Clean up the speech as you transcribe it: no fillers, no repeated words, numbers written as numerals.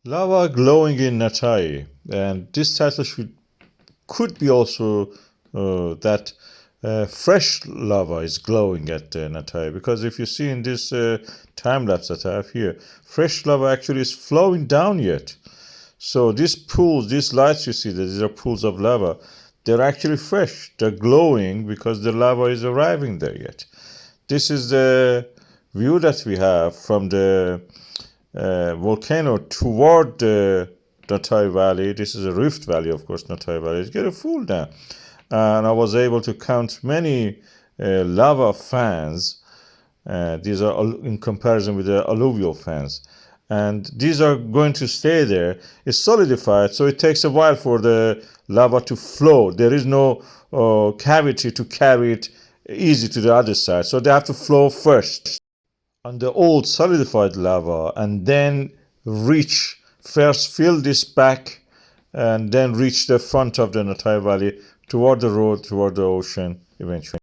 Lava glowing in Natthagi, and this title could be also that fresh lava is glowing at Natthagi, because if you see in this time lapse that I have here, fresh lava actually is flowing down yet. So these pools, these lights you see, these are pools of lava. They're actually fresh. They're glowing because the lava is arriving there yet. This is the view that we have from the volcano toward the Natthagi Valley. This is a rift valley, of course. Natthagi Valley is getting full now. And I was able to count many lava fans. These are in comparison with the alluvial fans. And these are going to stay there. It's solidified, so it takes a while for the lava to flow. There is no cavity to carry it easy to the other side, so they have to flow first on the old solidified lava, and then first fill this back, and then reach the front of the Natthagi Valley toward the road, toward the ocean eventually.